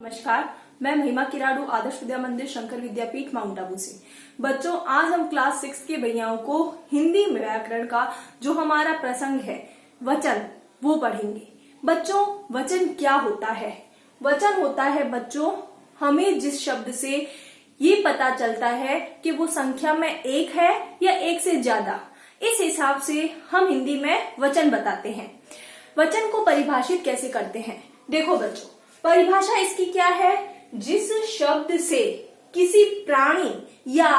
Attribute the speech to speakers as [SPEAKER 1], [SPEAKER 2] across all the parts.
[SPEAKER 1] नमस्कार, मैं महिमा किराड़ू आदर्श विद्या मंदिर शंकर विद्यापीठ माउंट आबू से। बच्चों, आज हम क्लास 6 के भैयाओं को हिंदी व्याकरण का जो हमारा प्रसंग है वचन, वो पढ़ेंगे। बच्चों, वचन क्या होता है? वचन होता है बच्चों, हमें जिस शब्द से ये पता चलता है कि वो संख्या में एक है या एक से ज्यादा, इस हिसाब से हम हिंदी में वचन बताते हैं। वचन को परिभाषित कैसे करते हैं? देखो बच्चों, परिभाषा इसकी क्या है? जिस शब्द से किसी प्राणी या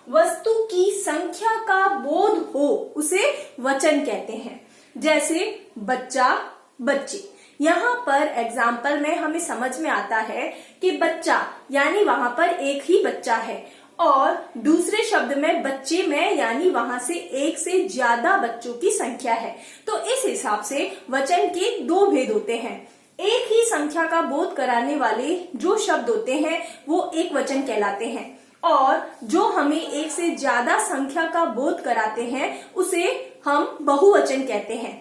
[SPEAKER 1] वस्तु की संख्या का बोध हो उसे वचन कहते हैं। जैसे बच्चा, बच्चे। यहाँ पर एग्जाम्पल में हमें समझ में आता है कि बच्चा यानी वहां पर एक ही बच्चा है, और दूसरे शब्द में बच्चे में यानी वहां से एक से ज्यादा बच्चों की संख्या है। तो इस हिसाब से वचन के दो भेद होते हैं। एक ही संख्या का बोध कराने वाले जो शब्द होते हैं वो एक वचन कहलाते हैं, और जो हमें एक से ज्यादा संख्या का बोध कराते हैं उसे हम बहुवचन कहते हैं।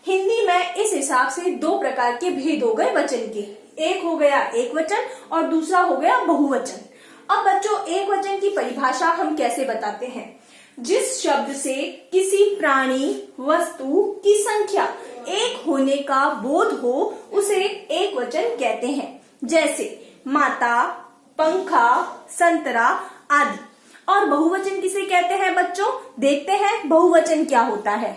[SPEAKER 1] हिंदी में इस हिसाब से दो प्रकार के भेद हो गए वचन के। एक हो गया एक वचन और दूसरा हो गया बहुवचन। अब बच्चों, एक वचन की परिभाषा हम कैसे बताते हैं? जिस शब्द से किसी प्राणी वस्तु की संख्या एक होने का बोध हो उसे एक वचन कहते हैं। जैसे माता, पंखा, संतरा आदि। और बहुवचन किसे कहते हैं बच्चों? देखते हैं बहुवचन क्या होता है।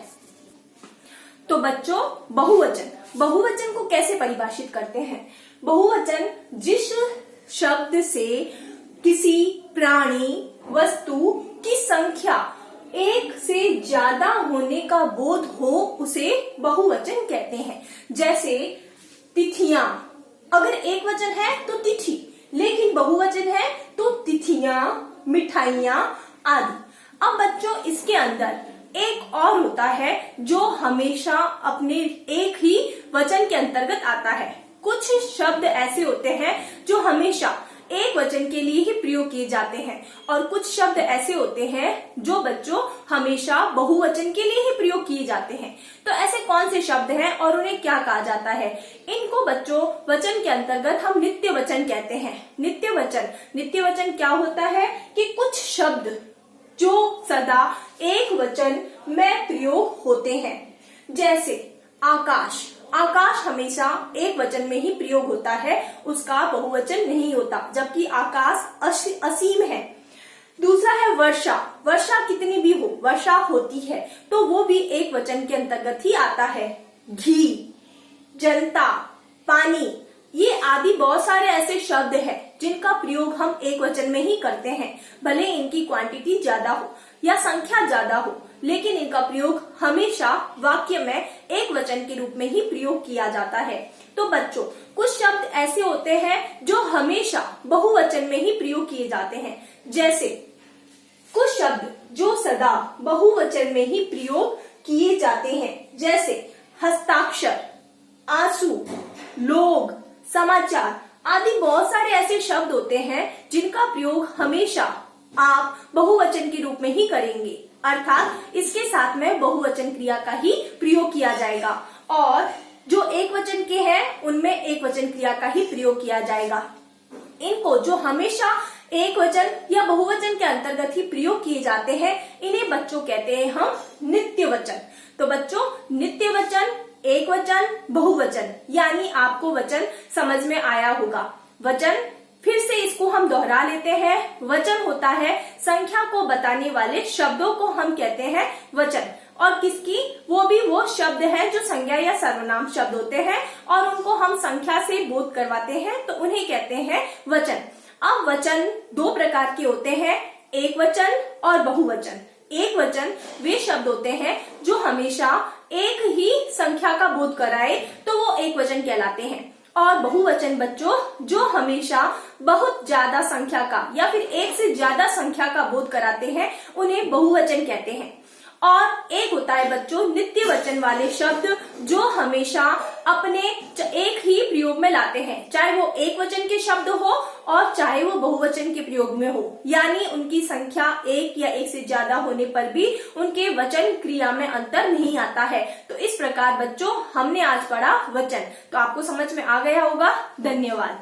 [SPEAKER 1] तो बच्चों, बहुवचन को कैसे परिभाषित करते हैं? बहुवचन जिस शब्द से किसी प्राणी वस्तु की संख्या एक से ज्यादा होने का बोध हो उसे बहुवचन कहते हैं। जैसे तिथियां, अगर एक वचन है तो तिथि, लेकिन बहुवचन है तो तिथियां, मिठाइयां आदि। अब बच्चों, इसके अंदर एक और होता है जो हमेशा अपने एक ही वचन के अंतर्गत आता है। कुछ शब्द ऐसे होते हैं जो हमेशा एक वचन के लिए ही प्रयोग किए जाते हैं, और कुछ शब्द ऐसे होते हैं जो बच्चों हमेशा बहुवचन के लिए ही प्रयोग किए जाते हैं। तो ऐसे कौन से शब्द हैं और उन्हें क्या कहा जाता है? इनको बच्चों वचन के अंतर्गत हम नित्य वचन कहते हैं। नित्य वचन क्या होता है कि कुछ शब्द जो सदा एक वचन में प्रयोग होते हैं। जैसे आकाश हमेशा एक वचन में ही प्रयोग होता है, उसका बहुवचन नहीं होता, जबकि आकाश असीम है। दूसरा है वर्षा कितनी भी हो, वर्षा होती है तो वो भी एक वचन के अंतर्गत ही आता है। घी, जनता, पानी, ये आदि बहुत सारे ऐसे शब्द हैं जिनका प्रयोग हम एक वचन में ही करते हैं। भले इनकी क्वांटिटी ज्यादा हो या संख्या ज्यादा हो, लेकिन इनका प्रयोग हमेशा वाक्य में एक वचन के रूप में ही प्रयोग किया जाता है। तो बच्चों, कुछ शब्द ऐसे होते हैं जो हमेशा बहुवचन में ही प्रयोग किए जाते हैं। जैसे कुछ शब्द जो सदा बहुवचन में ही प्रयोग किए जाते हैं। जैसे हस्ताक्षर, आंसू, लोग, समाचार आदि बहुत सारे ऐसे शब्द होते हैं जिनका प्रयोग हमेशा आप बहुवचन के रूप में ही करेंगे, अर्थात इसके साथ में बहुवचन क्रिया का ही प्रयोग किया जाएगा, और जो एक वचन के हैं उनमें एक वचन क्रिया का ही प्रयोग किया जाएगा। इनको जो हमेशा एक वचन या बहुवचन के अंतर्गत ही प्रयोग किए जाते हैं, इन्हें बच्चों कहते हैं हम नित्य वचन। तो बच्चों, नित्य वचन, एक वचन, बहुवचन, यानी आपको वचन समझ में आया होगा। वचन, फिर से इसको हम दोहरा लेते हैं। वचन होता है संख्या को बताने वाले शब्दों को हम कहते हैं वचन, और किसकी? वो शब्द हैं जो संज्ञा या सर्वनाम शब्द होते हैं और उनको हम संख्या से बोध करवाते हैं, तो उन्हें कहते हैं वचन। अब वचन दो प्रकार के होते हैं, एक वचन और बहुवचन। एक वचन वे शब्द होते हैं जो हमेशा एक ही संख्या का बोध कराए तो वो एक वचन कहलाते हैं, और बहुवचन बच्चों जो हमेशा बहुत ज्यादा संख्या का या फिर एक से ज्यादा संख्या का बोध कराते हैं उन्हें बहुवचन कहते हैं। और एक होता है बच्चों नित्य वचन वाले शब्द जो हमेशा अपने एक ही प्रयोग में लाते हैं, चाहे वो एक वचन के शब्द हो और चाहे वो बहुवचन के प्रयोग में हो, यानी उनकी संख्या एक या एक से ज्यादा होने पर भी उनके वचन क्रिया में अंतर नहीं आता है। तो इस प्रकार बच्चों हमने आज पढ़ा वचन, तो आपको समझ में आ गया होगा। धन्यवाद।